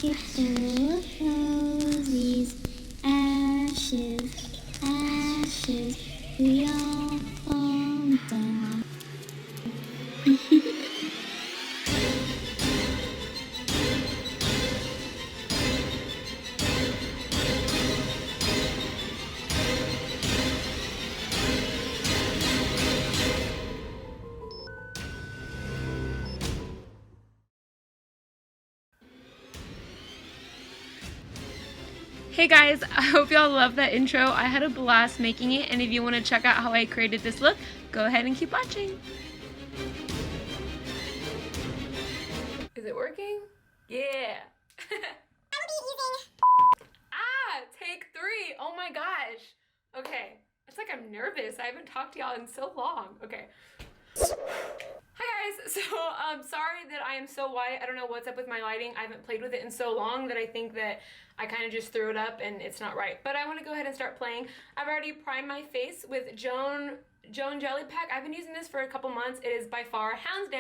full of roses, ashes, ashes, we all fall down. Hey guys, I hope y'all love that intro. I had a blast making it, and if you want to check out how I created this look, go ahead and keep watching. Is it working? Yeah. Take 3. Oh my gosh. Okay. It's like I'm nervous. I haven't talked to y'all in so long. Okay. Hi guys, so sorry that I am so white. I don't know what's up with my lighting. I haven't played with it in so long that I think that I kind of just threw it up and it's not right. But I want to go ahead and start playing. I've already primed my face with Joan Jelly Pack. I've been using this for a couple months. It is by far, hands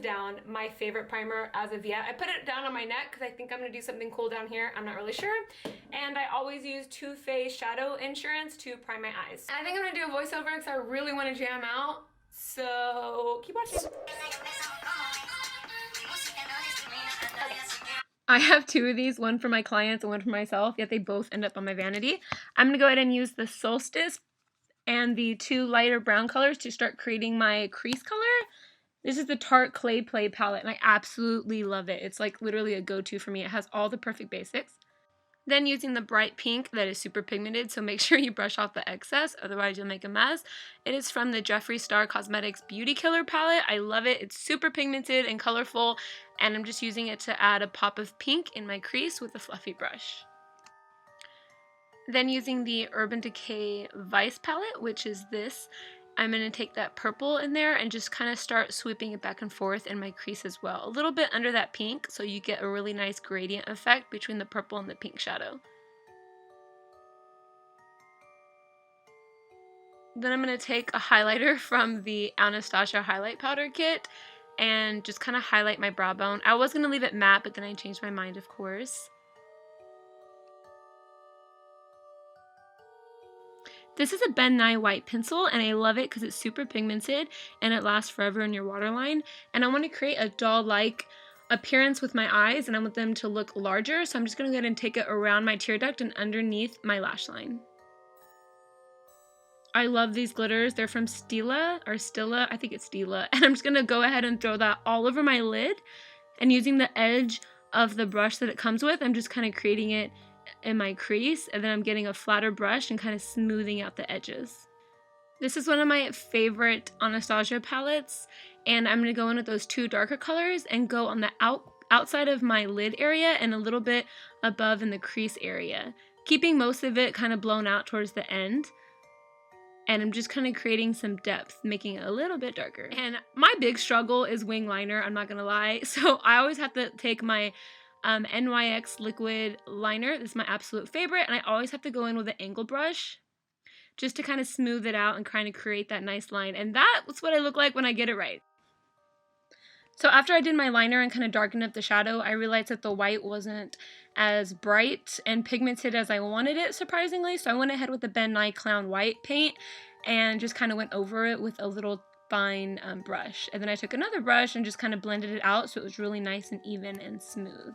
down, my favorite primer as of yet. I put it down on my neck because I think I'm going to do something cool down here. I'm not really sure. And I always use Too Faced Shadow Insurance to prime my eyes. And I think I'm going to do a voiceover because I really want to jam out. So keep watching. I have 2 of these, one for my clients and one for myself, yet they both end up on my vanity. I'm going to go ahead and use the Solstice and the 2 lighter brown colors to start creating my crease color. This is the Tarte Clay Play palette, and I absolutely love it. It's like literally a go-to for me. It has all the perfect basics. Then using the bright pink that is super pigmented, so make sure you brush off the excess, otherwise you'll make a mess. It is from the Jeffree Star Cosmetics Beauty Killer palette. I love it. It's super pigmented and colorful, and I'm just using it to add a pop of pink in my crease with a fluffy brush. Then using the Urban Decay Vice palette, which is this, I'm going to take that purple in there and just kind of start sweeping it back and forth in my crease as well. A little bit under that pink so you get a really nice gradient effect between the purple and the pink shadow. Then I'm going to take a highlighter from the Anastasia Highlight Powder Kit and just kind of highlight my brow bone. I was going to leave it matte, but then I changed my mind, of course. This is a bentonite white pencil, and I love it because it's super pigmented and it lasts forever in your waterline. And I want to create a doll-like appearance with my eyes, and I want them to look larger, so I'm just going to go ahead and take it around my tear duct and underneath my lash line. I love these glitters. They're from Stila, I think it's Stila, and I'm just going to go ahead and throw that all over my lid, and using the edge of the brush that it comes with, I'm just kind of creating it in my crease, and then I'm getting a flatter brush and kind of smoothing out the edges. This is one of my favorite Anastasia palettes, and I'm going to go in with those 2 darker colors and go on the outside of my lid area and a little bit above in the crease area, keeping most of it kind of blown out towards the end. And I'm just kind of creating some depth, making it a little bit darker. And my big struggle is wing liner, I'm not going to lie. So I always have to take my NYX liquid liner. This is my absolute favorite, and I always have to go in with an angle brush just to kind of smooth it out and kind of create that nice line, and that's what I look like when I get it right. So after I did my liner and kind of darkened up the shadow, I realized that the white wasn't as bright and pigmented as I wanted it, surprisingly, so I went ahead with the bentonite Clown White paint and just kind of went over it with a little fine brush. And then I took another brush and just kind of blended it out so it was really nice and even and smooth.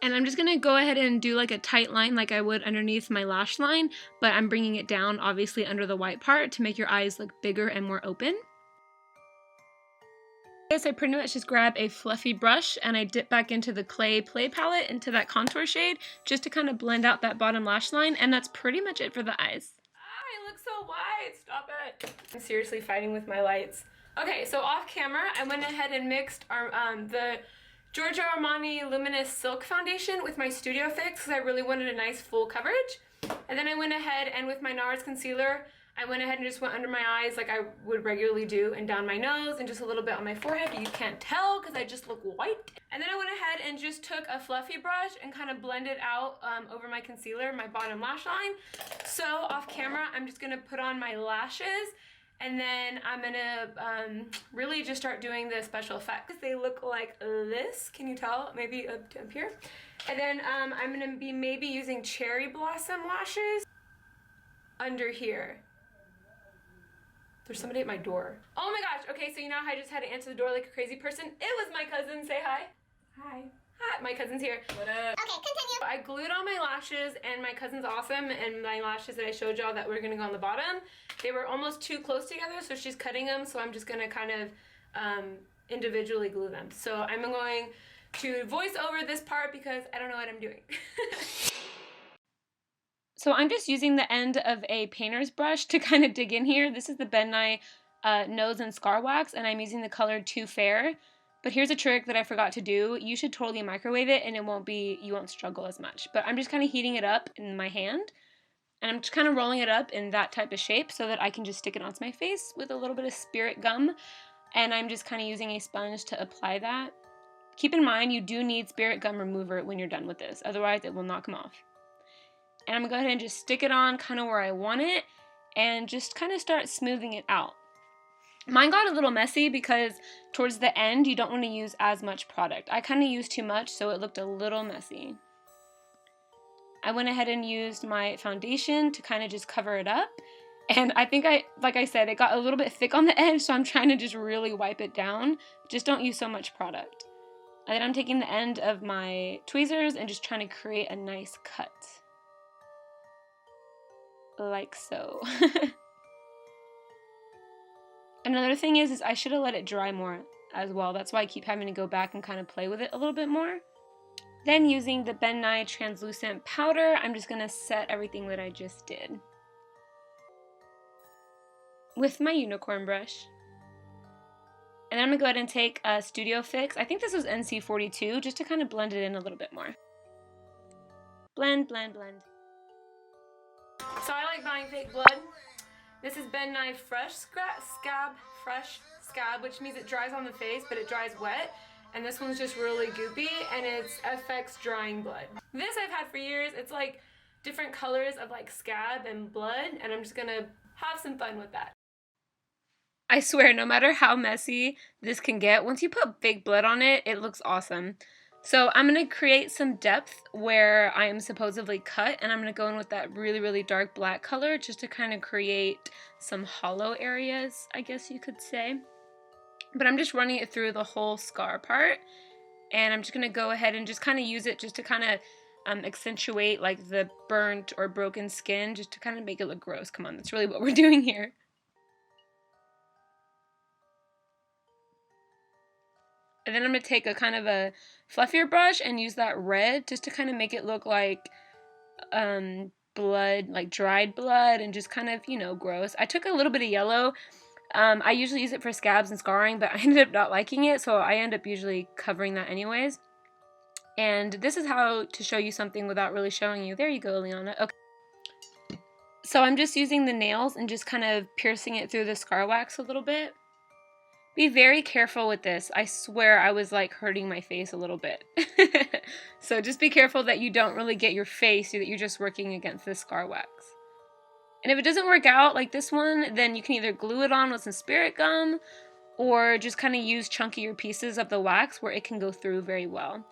And I'm just going to go ahead and do like a tight line like I would underneath my lash line, but I'm bringing it down obviously under the white part to make your eyes look bigger and more open. I pretty much just grab a fluffy brush and I dip back into the Clay Play palette into that contour shade just to kind of blend out that bottom lash line, and that's pretty much it for the eyes. I look so white, stop it. I'm seriously fighting with my lights. Okay, so off camera, I went ahead and mixed the Giorgio Armani Luminous Silk Foundation with my Studio Fix because I really wanted a nice full coverage. And then I went ahead and with my NARS concealer, I went ahead and just went under my eyes like I would regularly do, and down my nose and just a little bit on my forehead, but you can't tell because I just look white. And then I went ahead and just took a fluffy brush and kind of blended out over my concealer, my bottom lash line. So off camera, I'm just going to put on my lashes And then I'm gonna really just start doing the special effects. They look like this. Can you tell? Maybe up here. And then I'm gonna be maybe using cherry blossom lashes under here. There's somebody at my door. Oh my gosh. Okay, so you know how I just had to answer the door like a crazy person? It was my cousin. Say hi. Hi. Hi. My cousin's here. What up? Okay, continue. I glued on my lashes, and my cousin's awesome, and my lashes that I showed y'all that were gonna go on the bottom, they were almost too close together, so she's cutting them, so I'm just gonna kind of individually glue them. So I'm going to voice over this part because I don't know what I'm doing. So I'm just using the end of a painter's brush to kind of dig in here. This is the bentonite nose and scar wax, and I'm using the color Too Fair. But here's a trick that I forgot to do. You should totally microwave it, and you won't struggle as much. But I'm just kind of heating it up in my hand, and I'm just kind of rolling it up in that type of shape so that I can just stick it onto my face with a little bit of spirit gum. And I'm just kind of using a sponge to apply that. Keep in mind, you do need spirit gum remover when you're done with this. Otherwise, it will not come off. And I'm going to go ahead and just stick it on kind of where I want it and just kind of start smoothing it out. Mine got a little messy because towards the end you don't want to use as much product. I kind of used too much, so it looked a little messy. I went ahead and used my foundation to kind of just cover it up. And I think like I said, it got a little bit thick on the edge, so I'm trying to just really wipe it down. Just don't use so much product. And then I'm taking the end of my tweezers and just trying to create a nice cut. Like so. Another thing is I should have let it dry more as well. That's why I keep having to go back and kind of play with it a little bit more. Then using the bentonite translucent powder, I'm just going to set everything that I just did with my unicorn brush. And then I'm going to go ahead and take a Studio Fix. I think this was NC42, just to kind of blend it in a little bit more. Blend, blend, blend. So I like buying fake blood. This is bentonite fresh scab, which means it dries on the face, but it dries wet. And this one's just really goopy, and it's SFX drying blood. This I've had for years. It's like different colors of like scab and blood, and I'm just gonna have some fun with that. I swear, no matter how messy this can get, once you put fake blood on it, it looks awesome. So I'm going to create some depth where I am supposedly cut, and I'm going to go in with that really, really dark black color just to kind of create some hollow areas, I guess you could say. But I'm just running it through the whole scar part, and I'm just going to go ahead and just kind of use it just to kind of accentuate like the burnt or broken skin, just to kind of make it look gross. Come on, that's really what we're doing here. And then I'm going to take a kind of a fluffier brush and use that red just to kind of make it look like blood, like dried blood, and just kind of, you know, gross. I took a little bit of yellow. I usually use it for scabs and scarring, but I ended up not liking it, so I end up usually covering that anyways. And this is how to show you something without really showing you. There you go, Liana. Okay. So I'm just using the nails and just kind of piercing it through the scar wax a little bit. Be very careful with this. I swear I was like hurting my face a little bit. So just be careful that you don't really get your face, that you're just working against the scar wax. And if it doesn't work out like this one, then you can either glue it on with some spirit gum or just kind of use chunkier pieces of the wax where it can go through very well.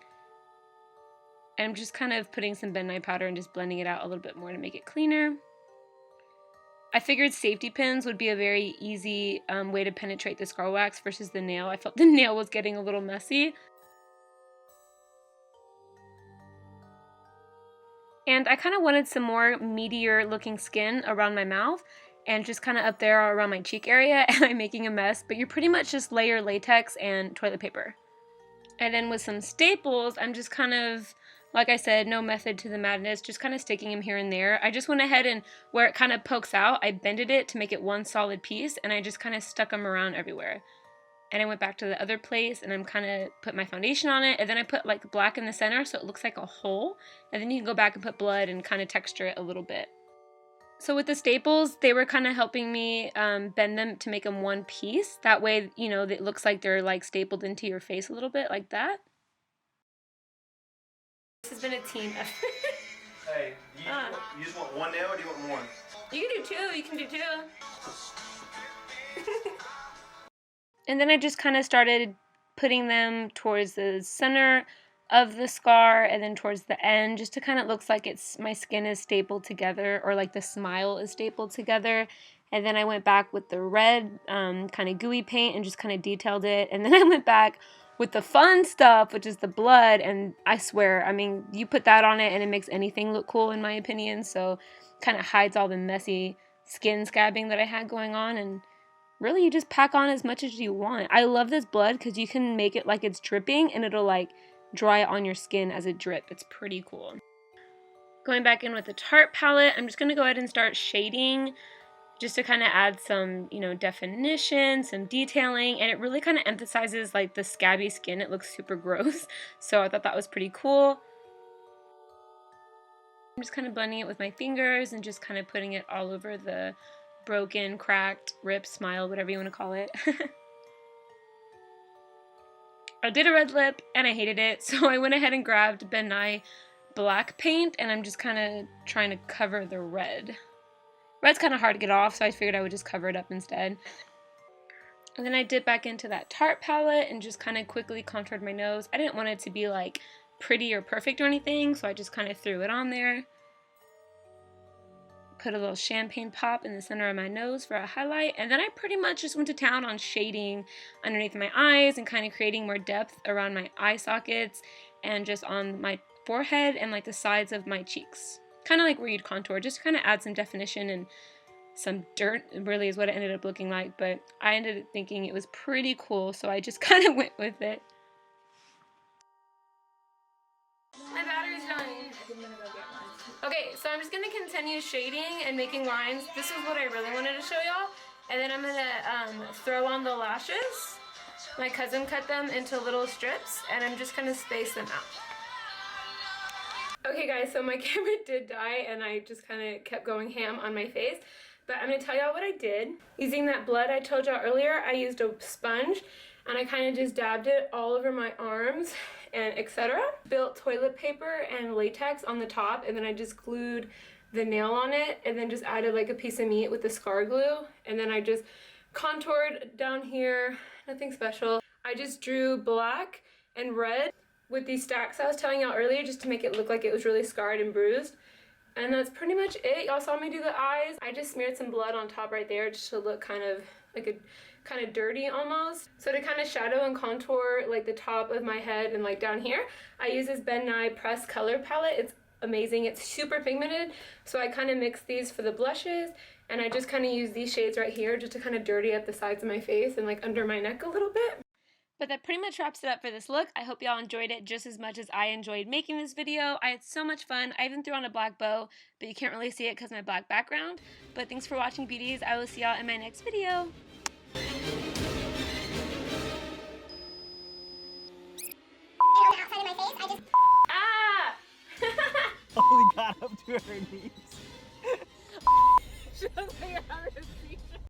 And I'm just kind of putting some bentonite powder and just blending it out a little bit more to make it cleaner. I figured safety pins would be a very easy way to penetrate the scar wax versus the nail. I felt the nail was getting a little messy. And I kind of wanted some more meatier looking skin around my mouth and just kind of up there around my cheek area, and I'm making a mess, but you pretty much just layer latex and toilet paper. And then with some staples, I'm just kind of, like I said, no method to the madness, just kind of sticking them here and there. I just went ahead and where it kind of pokes out, I bended it to make it one solid piece, and I just kind of stuck them around everywhere. And I went back to the other place, and I'm kind of put my foundation on it, and then I put like black in the center so it looks like a hole, and then you can go back and put blood and kind of texture it a little bit. So with the staples, they were kind of helping me bend them to make them one piece. That way, you know, it looks like they're like stapled into your face a little bit like that. This has been a team effort. Hey, you just want one nail or do you want more? You can do two. You can do two. And then I just kind of started putting them towards the center of the scar and then towards the end, just to kind of looks like my skin is stapled together, or like the smile is stapled together. And then I went back with the red kind of gooey paint and just kind of detailed it. And then I went back with the fun stuff, which is the blood, and I swear, I mean, you put that on it and it makes anything look cool in my opinion. So kind of hides all the messy skin scabbing that I had going on. And really, you just pack on as much as you want. I love this blood because you can make it like it's dripping and it'll like dry on your skin as a drip. It's pretty cool. Going back in with the Tarte palette, I'm just going to go ahead and start shading just to kind of add some, you know, definition, some detailing, and it really kind of emphasizes like the scabby skin. It looks super gross, so I thought that was pretty cool. I'm just kind of blending it with my fingers and just kind of putting it all over the broken, cracked, ripped smile, whatever you want to call it. I did a red lip and I hated it, so I went ahead and grabbed bentonite black paint and I'm just kind of trying to cover the red. Red's kind of hard to get off, so I figured I would just cover it up instead. And then I dipped back into that Tarte palette and just kind of quickly contoured my nose. I didn't want it to be like pretty or perfect or anything, so I just kind of threw it on there. Put a little champagne pop in the center of my nose for a highlight, and then I pretty much just went to town on shading underneath my eyes and kind of creating more depth around my eye sockets and just on my forehead and like the sides of my cheeks. Kind of like where you'd contour, just to kind of add some definition and some dirt, really is what it ended up looking like, but I ended up thinking it was pretty cool, so I just kind of went with it. My battery's dying. Okay, so I'm just going to continue shading and making lines. This is what I really wanted to show y'all. And then I'm going to throw on the lashes. My cousin cut them into little strips, and I'm just going to space them out. Okay guys, so my camera did die, and I just kind of kept going ham on my face. But I'm going to tell y'all what I did. Using that blood I told y'all earlier, I used a sponge, and I kind of just dabbed it all over my arms and etc. Built toilet paper and latex on the top, and then I just glued the nail on it, and then just added like a piece of meat with the scar glue, and then I just contoured down here, nothing special. I just drew black and red with these stacks I was telling y'all earlier, just to make it look like it was really scarred and bruised. And that's pretty much it. Y'all saw me do the eyes. I just smeared some blood on top right there just to look kind of like a kind of dirty almost. So to kind of shadow and contour like the top of my head and like down here, I use this bentonite pressed color palette. It's amazing. It's super pigmented. So I kind of mix these for the blushes, and I just kind of use these shades right here just to kind of dirty up the sides of my face and like under my neck a little bit. But that pretty much wraps it up for this look. I hope y'all enjoyed it just as much as I enjoyed making this video. I had so much fun. I even threw on a black bow, but you can't really see it because of my black background. But thanks for watching, beauties. I will see y'all in my next video. Ah! Only got up to her knees.